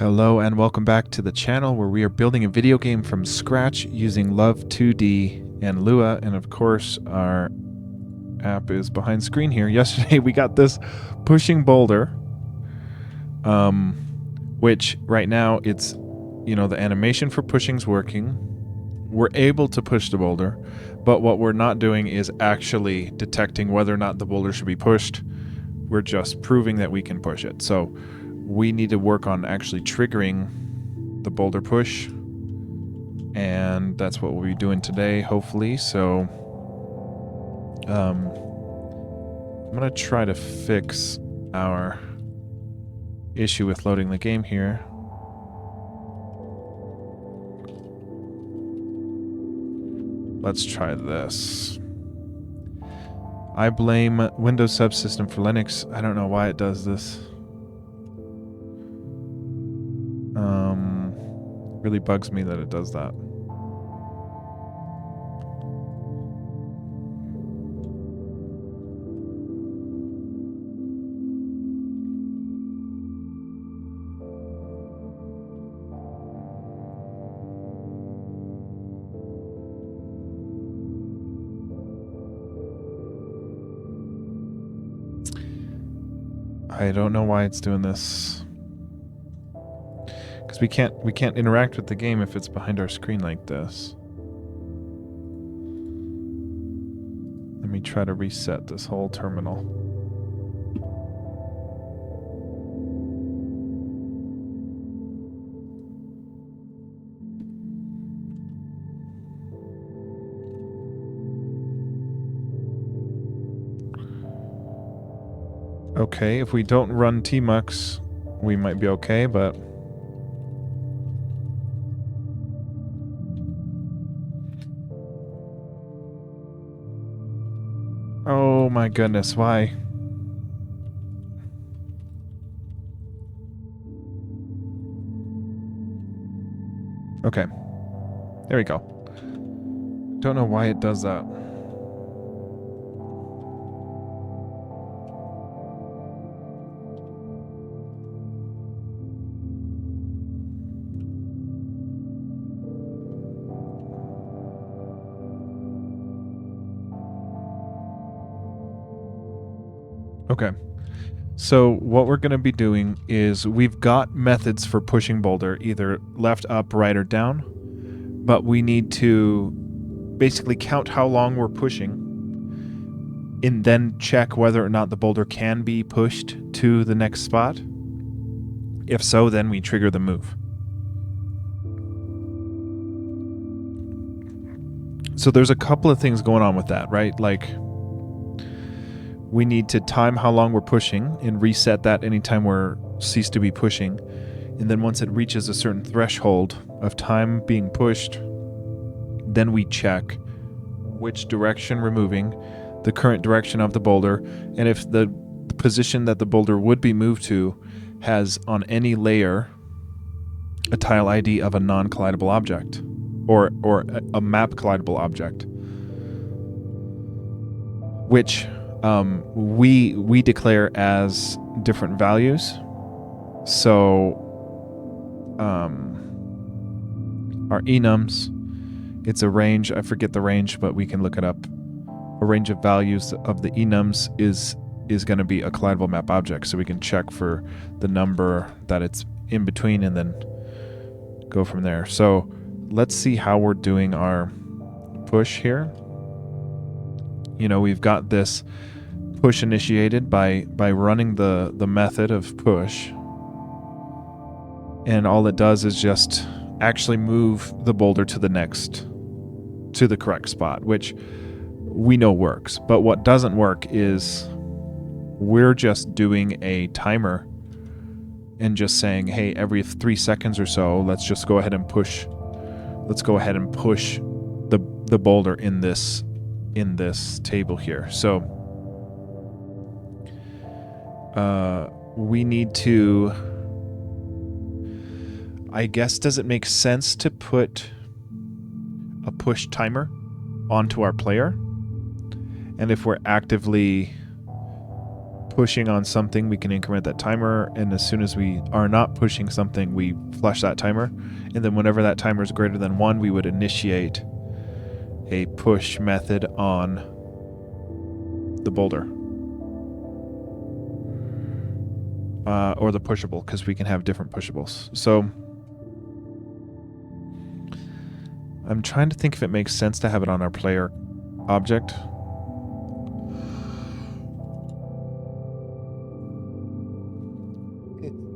Hello and welcome back to the channel where we are building a video game from scratch using Love2d and Lua, and of course our app is behind screen here. Yesterday we got this pushing boulder, which right now it's, the animation for pushing's working. We're able to push the boulder, but what we're not doing is actually detecting whether or not the boulder should be pushed. We're just proving that we can push it. So we need to work on actually triggering the boulder push, and that's what we'll be doing today, hopefully. So I'm gonna try to fix our issue with loading the game here. Let's try this. I blame Windows subsystem for Linux. I don't know why it does this. Really bugs me that it does that. I don't know why it's doing this. We can't interact with the game if it's behind our screen like this. Let me try to reset this whole terminal. Okay, if we don't run tmux, we might be okay, but oh my goodness, why? Okay. There we go. Don't know why it does that. Okay, so what we're going to be doing is we've got methods for pushing boulder, either left, up, right, or down, but we need to basically count how long we're pushing and then check whether or not the boulder can be pushed to the next spot. If so, then we trigger the move. So there's a couple of things going on with that, right? Like, we need to time how long we're pushing and reset that anytime we're ceased to be pushing. And then once it reaches a certain threshold of time being pushed, then we check which direction we're moving, the current direction of the boulder, and if the position that the boulder would be moved to has on any layer a tile ID of a non-collidable object or a map collidable object, which we declare as different values. So our enums, it's a range. I forget the range, but we can look it up. A range of values of the enums is going to be a collidable map object, so we can check for the number that it's in between and then go from there. So let's see how we're doing our push here. We've got this push initiated by running the method of push, and all it does is just actually move the boulder to the correct spot, which we know works. But what doesn't work is we're just doing a timer and just saying, hey, every 3 seconds or so, let's just go ahead and push. Let's go ahead and push the boulder in this table here. So we need to, I guess, does it make sense to put a push timer onto our player? And if we're actively pushing on something, we can increment that timer, and as soon as we are not pushing something, we flush that timer. And then whenever that timer is greater than 1, we would initiate a push method on the boulder. Or the pushable, because we can have different pushables. So I'm trying to think if it makes sense to have it on our player object.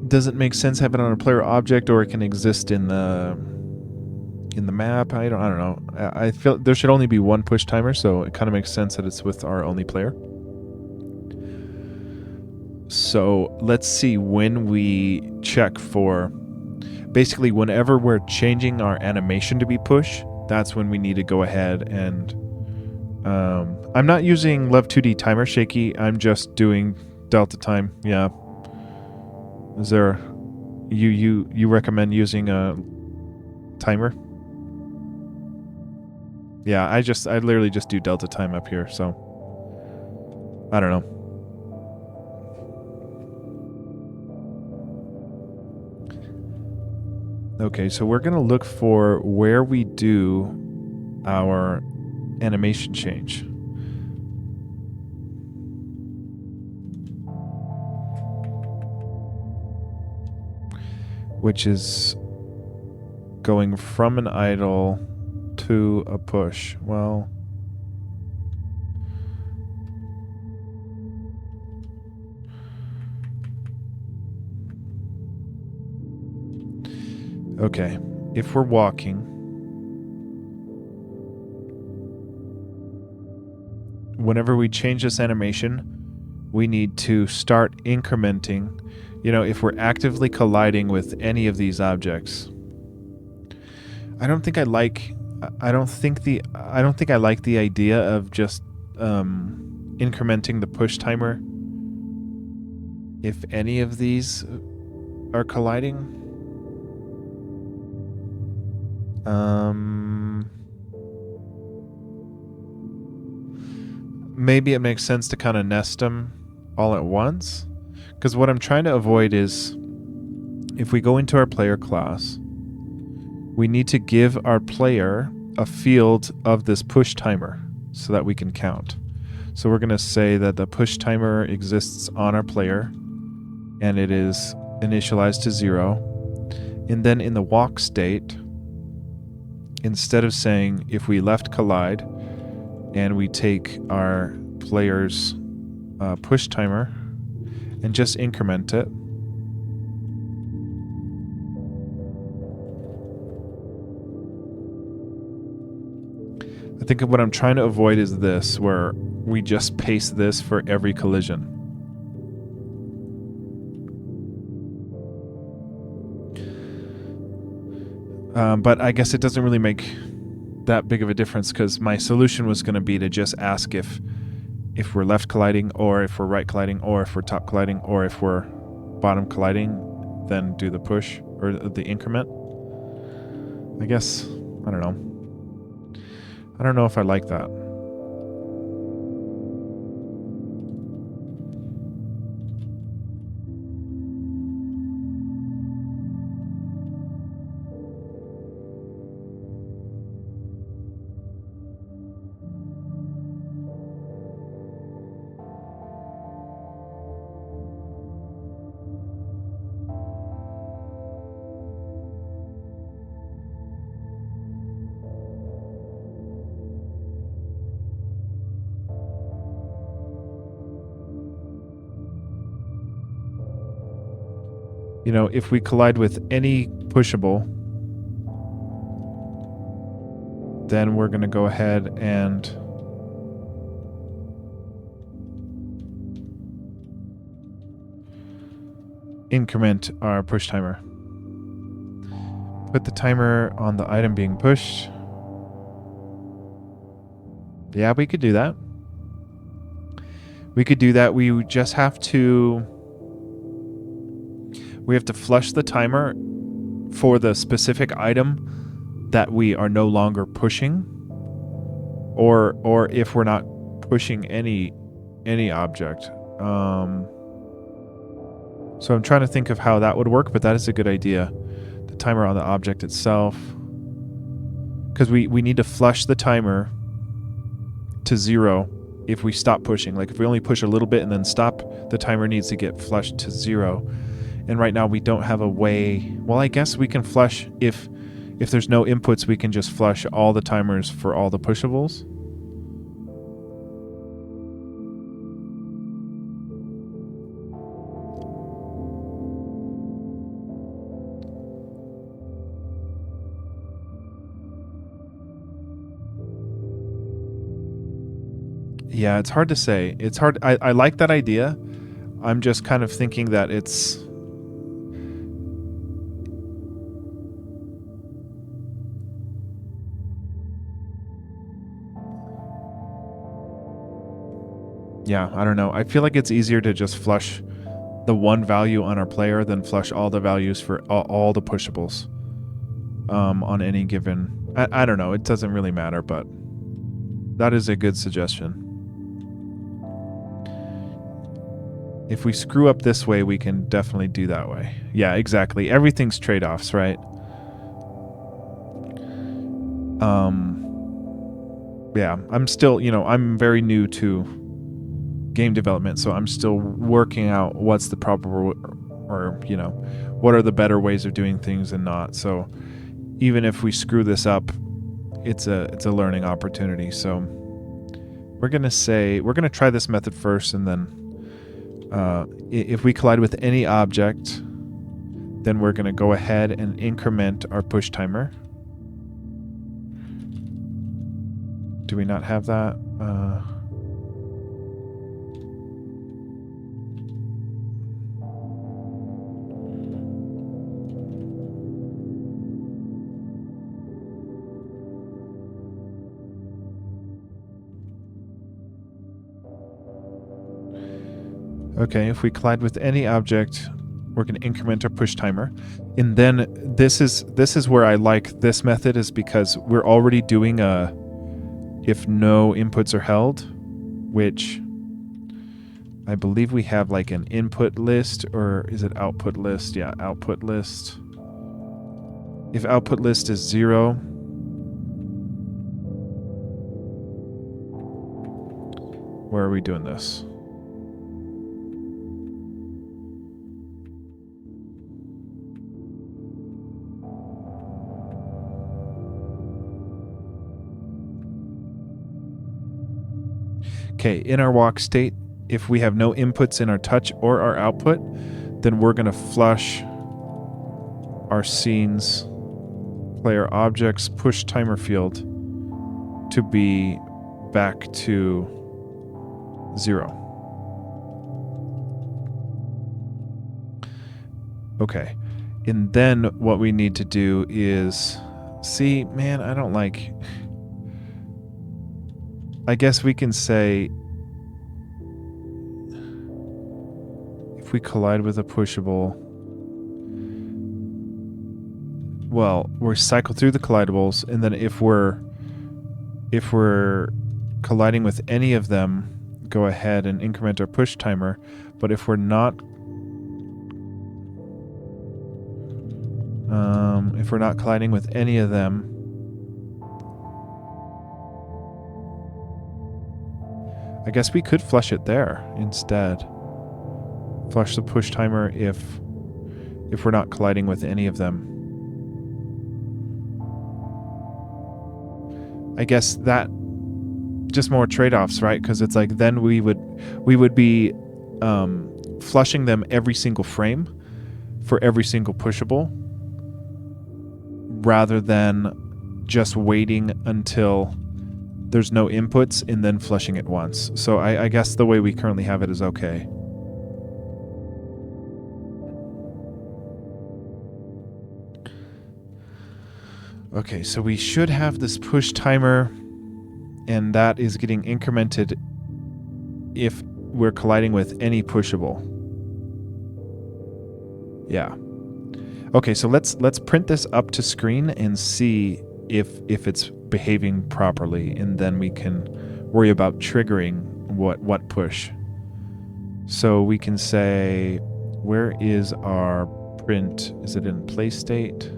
Does it make sense to have it on a player object, or it can exist in the map? I don't know. I feel there should only be one push timer, so it kind of makes sense that it's with our only player. So let's see when we check for, basically whenever we're changing our animation to be push, that's when we need to go ahead and I'm not using Love2d timer shaky. I'm just doing delta time. Yeah. Is there you recommend using a timer? Yeah, I literally just do delta time up here, so I don't know. Okay, so we're going to look for where we do our animation change. Which is going from an idle to a push. Well, okay, if we're walking, whenever we change this animation, we need to start incrementing. You know, if we're actively colliding with any of these objects, I don't think I like the idea of just incrementing the push timer if any of these are colliding. Maybe it makes sense to kind of nest them all at once. Because what I'm trying to avoid is, if we go into our player class, we need to give our player a field of this push timer so that we can count. So we're going to say that the push timer exists on our player and it is initialized to 0. And then in the walk state, instead of saying if we left collide and we take our player's push timer and just increment it, I think what I'm trying to avoid is this, where we just paste this for every collision. But I guess it doesn't really make that big of a difference, because my solution was going to be to just ask if we're left colliding, or if we're right colliding, or if we're top colliding, or if we're bottom colliding, then do the push or the increment. I guess, I don't know. I don't know if I like that. You know, if we collide with any pushable, then we're going to go ahead and increment our push timer. Put the timer on the item being pushed. Yeah, we could do that. We could do that. We just have to... We have to flush the timer for the specific item that we are no longer pushing, or if we're not pushing any object. So I'm trying to think of how that would work, but that is a good idea. The timer on the object itself. Because we need to flush the timer to 0 if we stop pushing. Like if we only push a little bit and then stop, the timer needs to get flushed to 0. And right now we don't have a way. Well, I guess we can flush if there's no inputs, we can just flush all the timers for all the pushables. Yeah, it's hard to say. It's hard. I like that idea. I'm just kind of thinking that it's... Yeah, I don't know. I feel like it's easier to just flush the one value on our player than flush all the values for all the pushables on any given... I don't know. It doesn't really matter, but that is a good suggestion. If we screw up this way, we can definitely do that way. Yeah, exactly. Everything's trade-offs, right? Yeah, I'm still, I'm very new to game development, so I'm still working out what's the proper, or, what are the better ways of doing things and not. So even if we screw this up, it's a learning opportunity. So we're going to try this method first, and then if we collide with any object, then we're going to go ahead and increment our push timer. Do we not have that? Okay, if we collide with any object, we're going to increment our push timer. And then this is where I like this method, is because we're already doing a if no inputs are held, which I believe we have like an input list, or is it output list? Yeah, output list. If output list is 0, where are we doing this? Okay, in our walk state, if we have no inputs in our touch or our output, then we're going to flush our scene's player objects push timer field to be back to 0. Okay, and then what we need to do is... See, man, I don't like... I guess we can say if we collide with a pushable, well, we cycle through the collidables, and then if we're colliding with any of them, go ahead and increment our push timer. But if we're not colliding with any of them, I guess we could flush it there instead. Flush the push timer if we're not colliding with any of them. I guess that just more trade-offs, right? Because it's like then we would be flushing them every single frame for every single pushable, rather than just waiting until there's no inputs and then flushing it once. So I guess the way we currently have it is okay. Okay, so we should have this push timer, and that is getting incremented if we're colliding with any pushable. Yeah. Okay, so let's print this up to screen and see if it's behaving properly, and then we can worry about triggering what push. So we can say, where is our print? Is it in play state?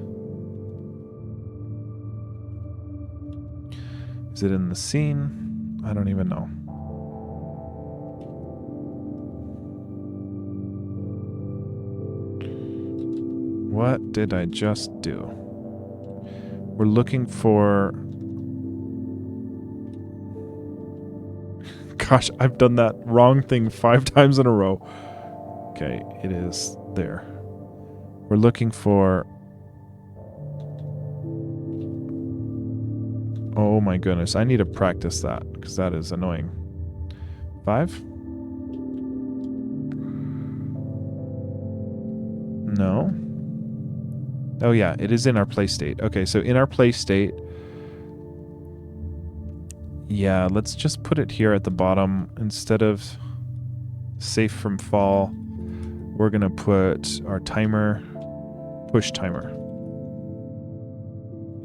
Is it in the scene? I don't even know. What did I just do? We're looking for... Gosh, I've done that wrong thing 5 times in a row. Okay, it is there. We're looking for... Oh my goodness, I need to practice that because that is annoying. 5? No. Oh yeah, it is in our play state. Okay, so in our play state... Yeah, let's just put it here at the bottom. Instead of safe from fall, we're going to put our timer, push timer.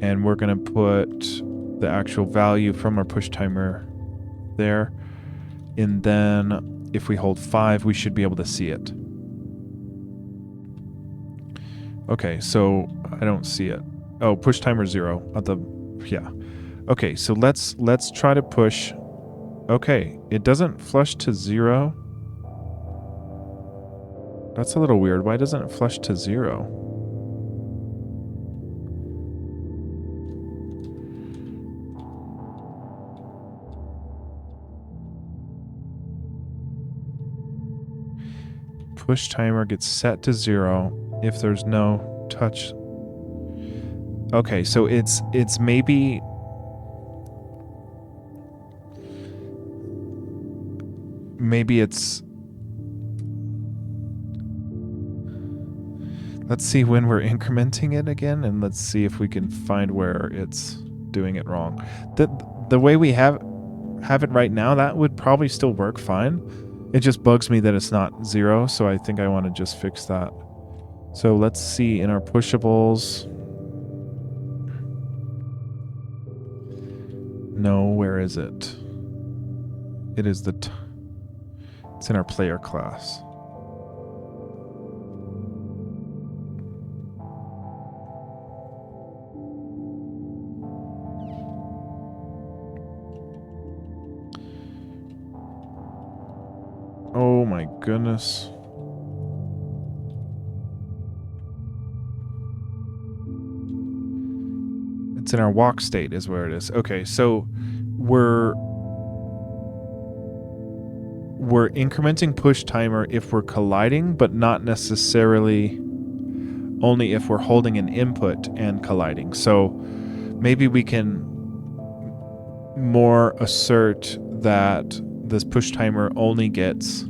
And we're going to put the actual value from our push timer there. And then if we hold 5, we should be able to see it. Okay, so I don't see it. Oh, push timer 0 at the... Yeah. Okay, so let's try to push. Okay, it doesn't flush to 0. That's a little weird. Why doesn't it flush to 0? Push timer gets set to 0 if there's no touch. Okay, so it's maybe... Maybe it's... Let's see when we're incrementing it again, and let's see if we can find where it's doing it wrong. The way we have it right now, that would probably still work fine. It just bugs me that it's not 0, so I think I want to just fix that. So let's see in our pushables. No, where is it? It is the... It's in our player class. Oh my goodness. It's in our walk state is where it is. Okay, so we're incrementing push timer if we're colliding, but not necessarily only if we're holding an input and colliding. So maybe we can more assert that this push timer only gets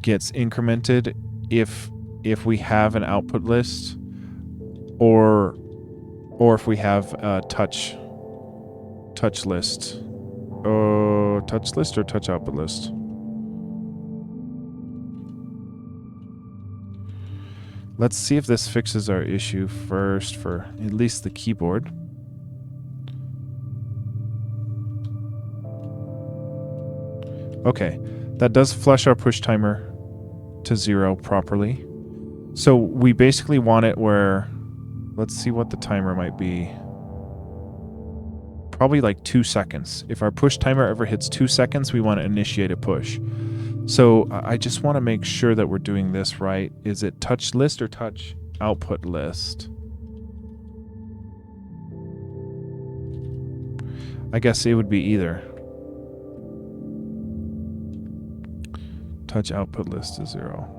incremented if we have an output list or if we have a touch list. Oh, touch list or touch output list? Let's see if this fixes our issue first for at least the keyboard. Okay, that does flush our push timer to 0 properly. So we basically want it where, let's see what the timer might be. Probably like 2 seconds. If our push timer ever hits 2 seconds, we want to initiate a push. So I just want to make sure that we're doing this right. Is it touch list or touch output list? I guess it would be either. Touch output list is 0.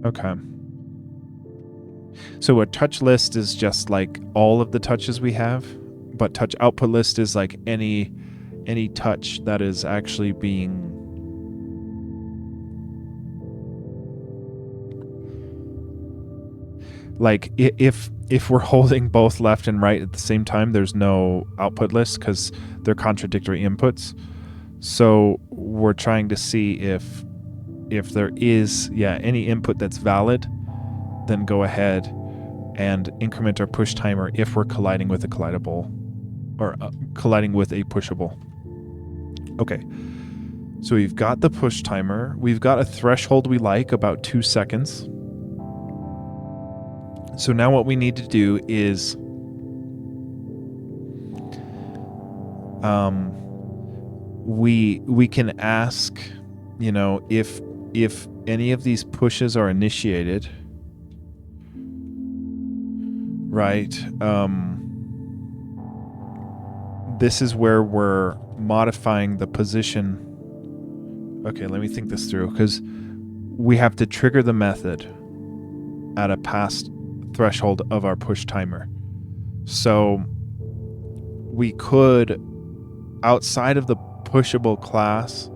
Okay. So a touch list is just like all of the touches we have, but touch output list is like any touch that is actually being like if we're holding both left and right at the same time, there's no output list because they're contradictory inputs. So we're trying to see if there is, any input that's valid, then go ahead and increment our push timer if we're colliding with a collidable or colliding with a pushable. Okay, so we've got the push timer. We've got a threshold we like, about 2 seconds. So now what we need to do is we can ask, if any of these pushes are initiated, right? This is where we're modifying the position. Okay, let me think this through, because we have to trigger the method at a past threshold of our push timer. So we could, outside of the pushable class,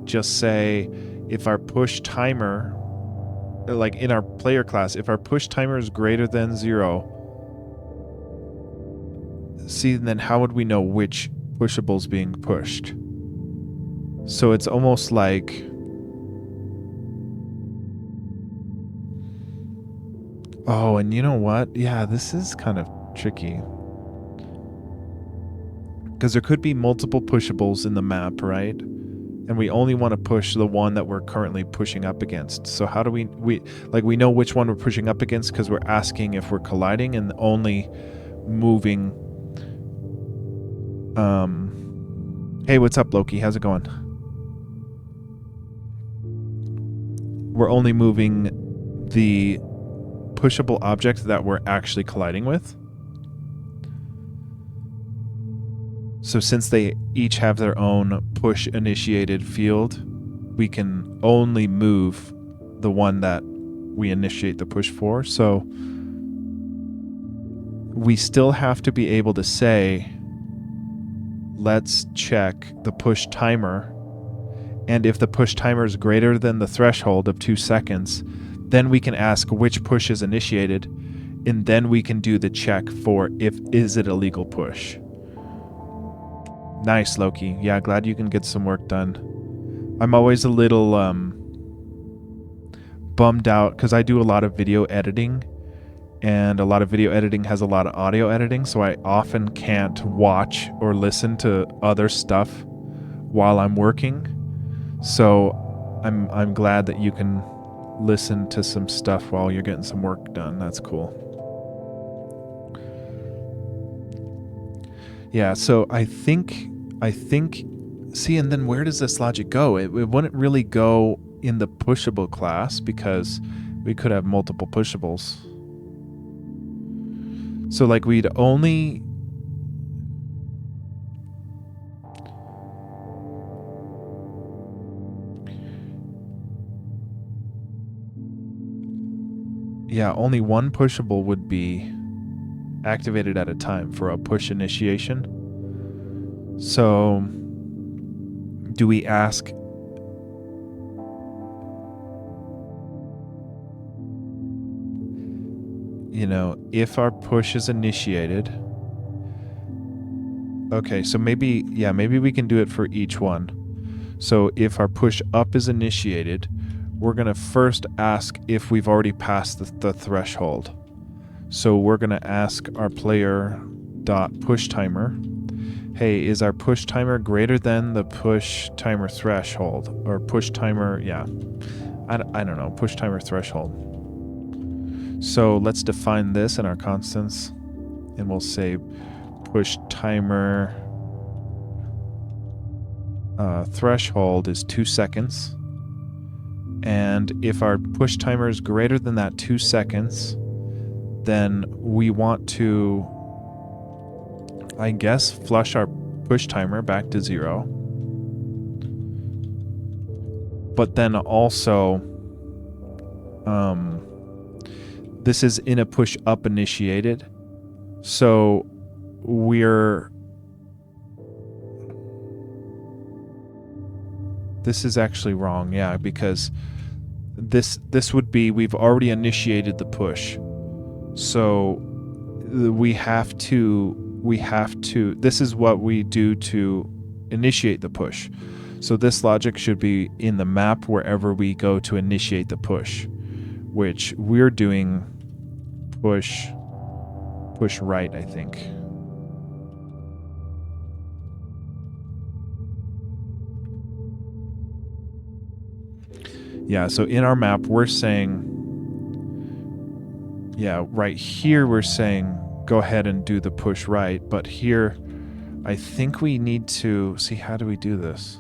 just say if our push timer, like in our player class, if our push timer is greater than 0, see, then how would we know which pushable's being pushed? So it's almost like, oh, and you know what? Yeah, this is kind of tricky. Because there could be multiple pushables in the map, right? And we only want to push the one that we're currently pushing up against. So how do we know which one we're pushing up against because we're asking if we're colliding and only moving. Hey, what's up, Loki? How's it going? We're only moving the pushable object that we're actually colliding with. So since they each have their own push initiated field, we can only move the one that we initiate the push for. So we still have to be able to say, let's check the push timer. And if the push timer is greater than the threshold of 2 seconds, then we can ask which push is initiated, and then we can do the check for is it a legal push. Nice, Loki. Yeah, glad you can get some work done. I'm always a little bummed out because I do a lot of video editing, and a lot of video editing has a lot of audio editing, so I often can't watch or listen to other stuff while I'm working. So I'm glad that you can listen to some stuff while you're getting some work done. That's cool. Yeah, so I think, see, and then where does this logic go? It wouldn't really go in the pushable class because we could have multiple pushables. So like we'd only... Yeah, only one pushable would be activated at a time for a push initiation. So, do we ask, if our push is initiated? Okay, so maybe we can do it for each one. So if our push up is initiated, we're going to first ask if we've already passed the threshold. So we're going to ask our player dot push timer, hey, is our push timer greater than the push timer threshold? Or push timer, I don't know, push timer threshold. So let's define this in our constants, and we'll say push timer threshold is 2 seconds. And if our push timer is greater than that 2 seconds, then we want to, I guess, flush our push timer back to 0. But then also, this is in a push up initiated. So this is actually wrong, because this would be, we've already initiated the push. So we have to, this is what we do to initiate the push. So this logic should be in the map wherever we go to initiate the push, which we're doing push right, I think. Yeah, so in our map, we're saying, yeah, right here, we're saying, go ahead and do the push right. But here, I think we need to see, how do we do this?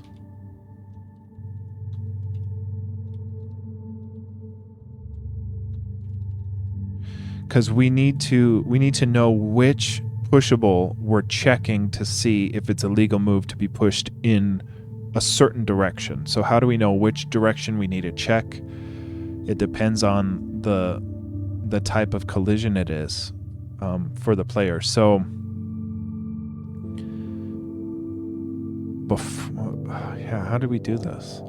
Because we need to know which pushable we're checking to see if it's a legal move to be pushed in a certain direction. So how do we know which direction we need to check? It depends on the type of collision it is for the player. So yeah, how do we do this?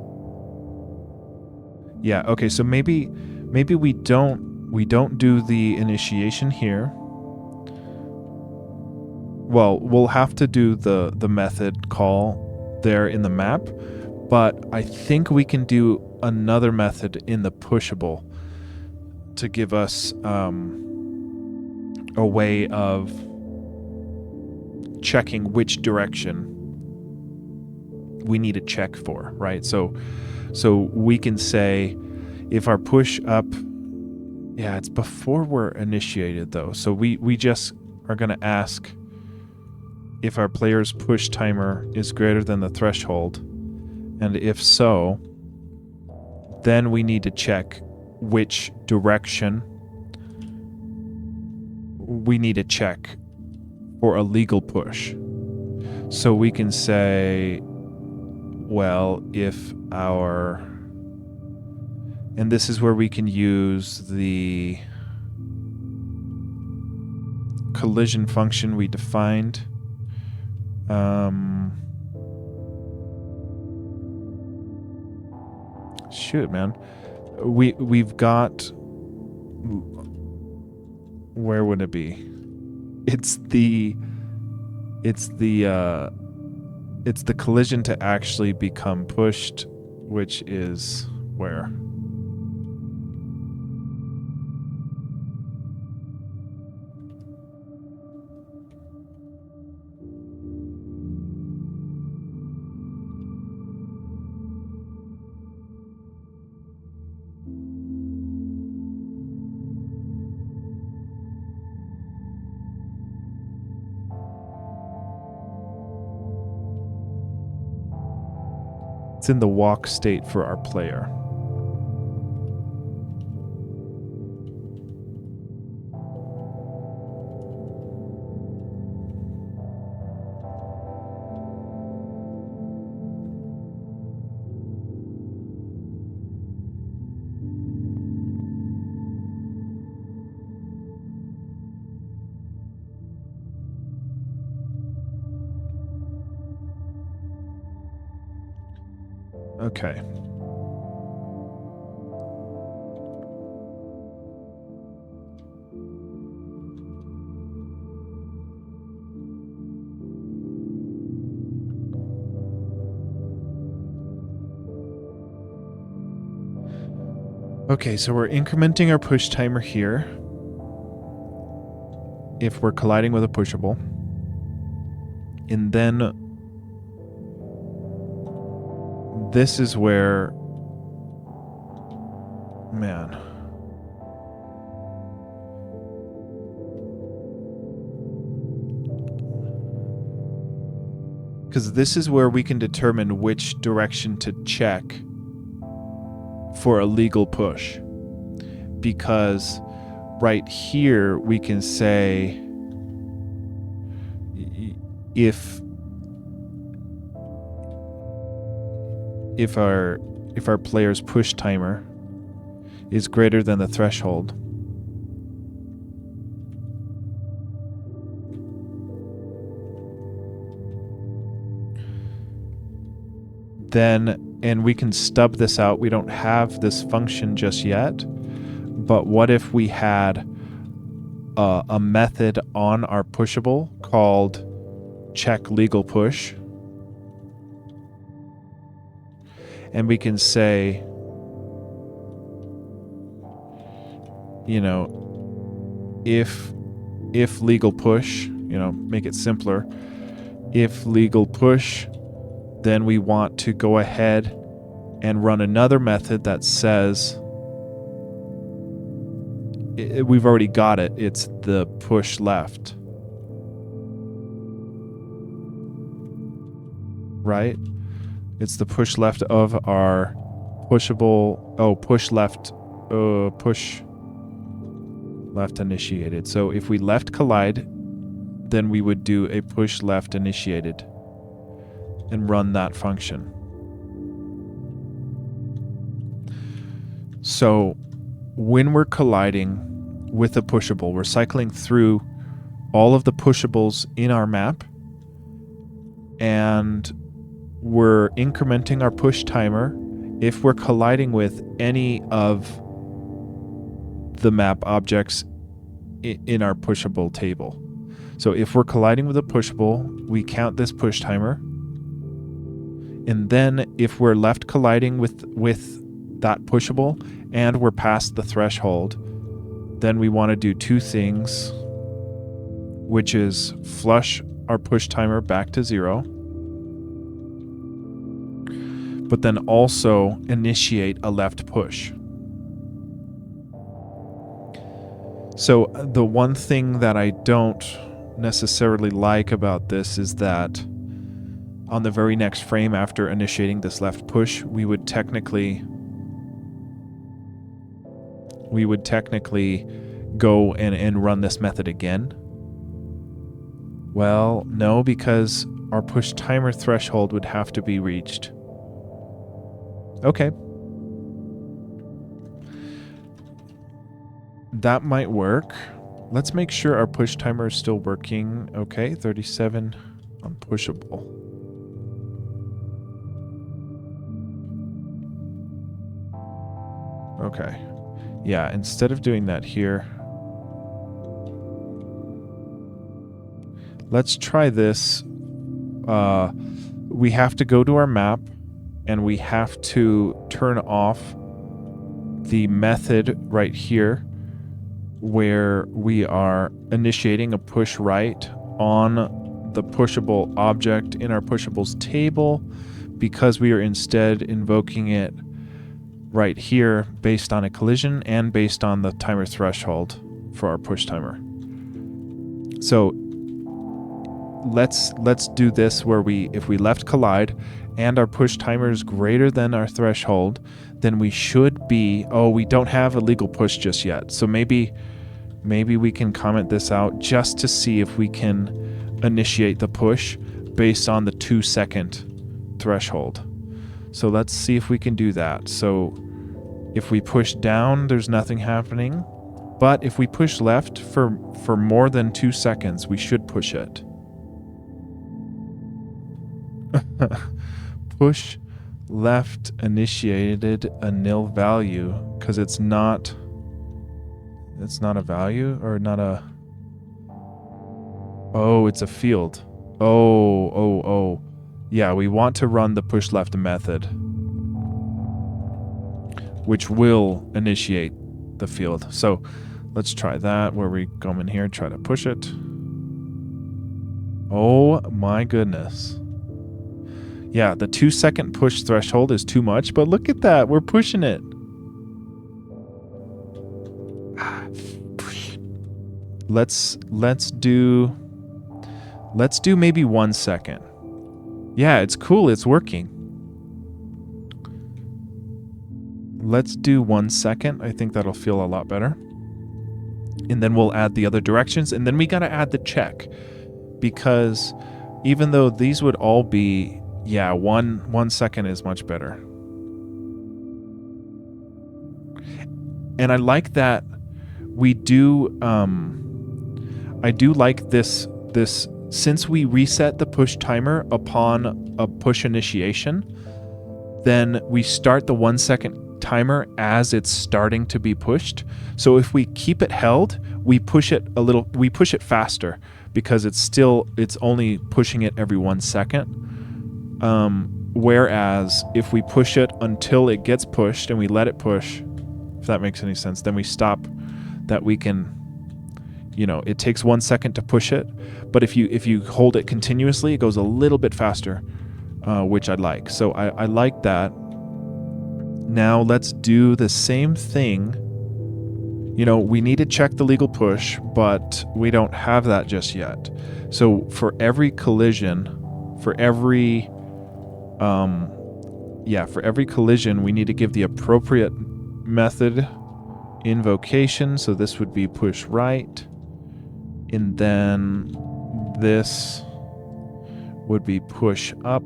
Yeah, okay, so maybe we don't do the initiation here. Well, we'll have to do the method call there in the map, but I think we can do another method in the pushable to give us a way of checking which direction we need to check for, right? So we can say if our push up, yeah, it's before we're initiated though. So we just are going to ask if our player's push timer is greater than the threshold. And if so, then we need to check which direction we need to check for a legal push. So we can say, well, if our... And this is where we can use the collision function we defined. Shoot, man. We've got... Where would it be? It's the collision to actually become pushed, which is where? It's in the walk state for our player. Okay. Okay, so we're incrementing our push timer here if we're colliding with a pushable. And then this is where, man, because this is where we can determine which direction to check for a legal push. Because right here we can say if our player's push timer is greater than the threshold, then, and we can stub this out. We don't have this function just yet, but what if we had a method on our pushable called check legal push? And we can say, you know, if legal push, you know, make it simpler. If legal push, then we want to go ahead and run another method that says, we've already got it. It's the push left. Right? It's the push left of our pushable. Oh, push left. Push left initiated. So if we left collide, then we would do a push left initiated and run that function. So when we're colliding with a pushable, we're cycling through all of the pushables in our map, and we're incrementing our push timer if we're colliding with any of the map objects in our pushable table. So if we're colliding with a pushable, we count this push timer. And then if we're left colliding with that pushable and we're past the threshold, then we want to do two things, which is flush our push timer back to 0, but then also initiate a left push. So the one thing that I don't necessarily like about this is that on the very next frame after initiating this left push, we would technically go and run this method again. Well, no, because our push timer threshold would have to be reached. Okay. That might work. Let's make sure our push timer is still working. Okay, 37 on pushable. Okay. Yeah, instead of doing that here, let's try this. We have to go to our map and we have to turn off the method right here where we are initiating a push right on the pushable object in our pushables table, because we are instead invoking it right here based on a collision and based on the timer threshold for our push timer. So let's do this where if we left collide and our push timer is greater than our threshold, then we should be, we don't have a legal push just yet. So maybe we can comment this out just to see if we can initiate the push based on the 2-second threshold. So let's see if we can do that. So if we push down, there's nothing happening. But if we push left for more than 2 seconds, we should push it. Push left initiated a nil value because it's not a value or not a... Oh, it's a field. Oh. Yeah, we want to run the push left method, which will initiate the field. So let's try that where we come in here and try to push it. Oh my goodness. Yeah, the 2-second push threshold is too much, but look at that. We're pushing it. Let's do maybe 1 second. Yeah, it's cool. It's working. Let's do 1 second. I think that'll feel a lot better. And then we'll add the other directions. And then we got to add the check, because even though these would all be, yeah, 1 second is much better. And I like that we do, I do like this, since we reset the push timer upon a push initiation, then we start the 1 second timer as it's starting to be pushed. So if we keep it held, we push it faster because it's only pushing it every 1 second. Whereas if we push it until it gets pushed and we let it push, if that makes any sense, then we stop, that we can, it takes 1 second to push it. But if you hold it continuously, it goes a little bit faster, which I like. So I like that. Now let's do the same thing. We need to check the legal push, but we don't have that just yet. So for every collision, for every collision, we need to give the appropriate method invocation. So this would be push right, and then this would be push up.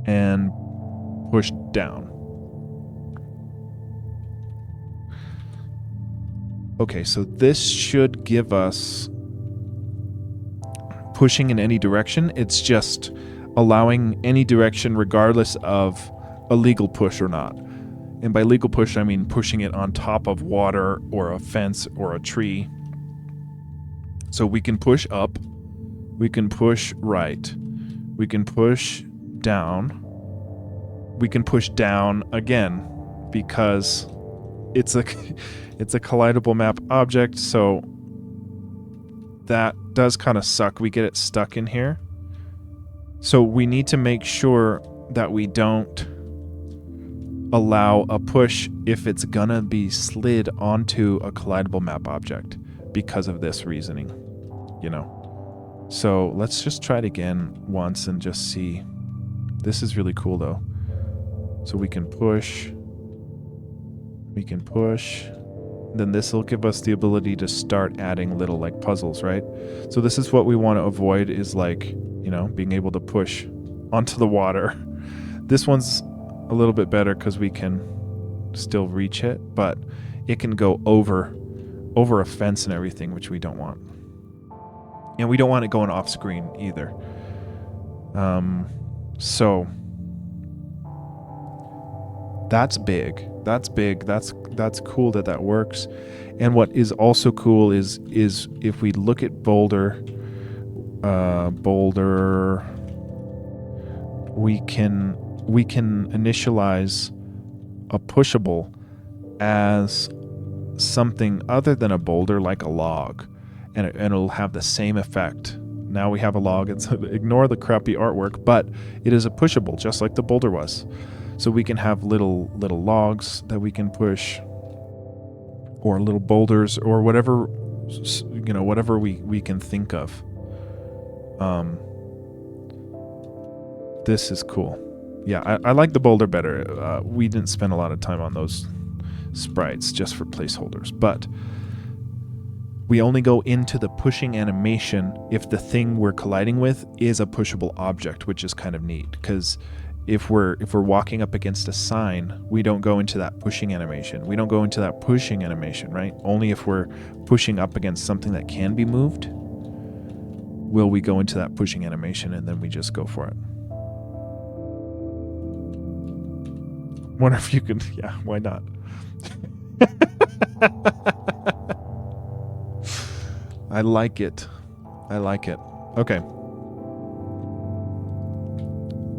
And push down. Okay, so this should give us pushing in any direction. It's just allowing any direction regardless of a legal push or not. And by legal push, I mean pushing it on top of water or a fence or a tree. So we can push up, we can push right, we can push down, we can push down again because it's a collidable map object, so that does kind of suck. We get it stuck in here. So we need to make sure that we don't allow a push if it's gonna be slid onto a collidable map object because of this reasoning, So let's just try it again once and just see. This is really cool though. So we can push, then this will give us the ability to start adding little like puzzles, right? So this is what we want to avoid, is like, being able to push onto the water. This one's a little bit better because we can still reach it, but it can go over a fence and everything, which we don't want. And we don't want it going off screen either. So that's big. That's cool that works. And what is also cool is if we look at Boulder, we can initialize a pushable as something other than a boulder, like a log, and it'll have the same effect. Now we have a log. It's ignore the crappy artwork, but it is a pushable, just like the boulder was. So we can have little logs that we can push, or little boulders, or whatever, whatever we can think of. This is cool. Yeah, I like the boulder better. We didn't spend a lot of time on those sprites just for placeholders, but we only go into the pushing animation if the thing we're colliding with is a pushable object, which is kind of neat, because if we're walking up against a sign, we don't go into that pushing animation. We don't go into that pushing animation, right? Only if we're pushing up against something that can be moved will we go into that pushing animation, and then we just go for it. Wonder if you can, yeah, why not? I like it. Okay.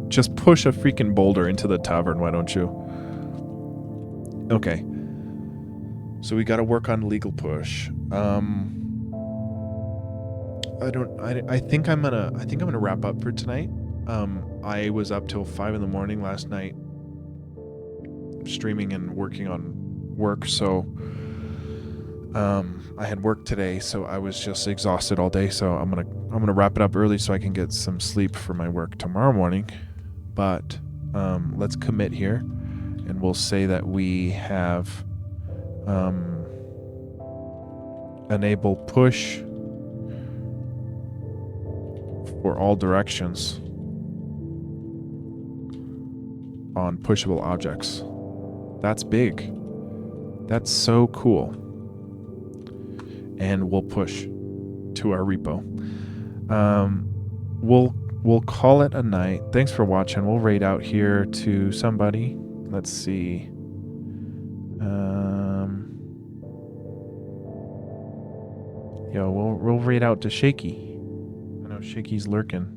Just push a freaking boulder into the tavern, why don't you? Okay. So we got to work on legal push. I think I'm gonna wrap up for tonight. I was up till 5 a.m. last night, streaming and working on work. So I had work today, so I was just exhausted all day. So I'm gonna wrap it up early so I can get some sleep for my work tomorrow morning. But let's commit here, and we'll say that we have enable push for all directions on pushable objects. That's big. That's so cool. And we'll push to our repo. We'll call it a night. Thanks for watching. We'll raid out here to somebody. Let's see. Yo, we'll raid out to Shaky. I know Shaky's lurking.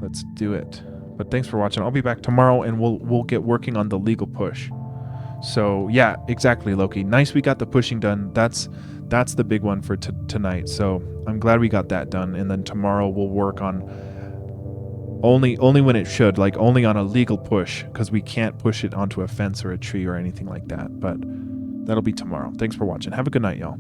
Let's do it. But thanks for watching. I'll be back tomorrow, and we'll get working on the legal push. So yeah, exactly, Loki. Nice, we got the pushing done. That's the big one for tonight. So I'm glad we got that done. And then tomorrow we'll work on only when it should, like only on a legal push, because we can't push it onto a fence or a tree or anything like that. But that'll be tomorrow. Thanks for watching. Have a good night, y'all.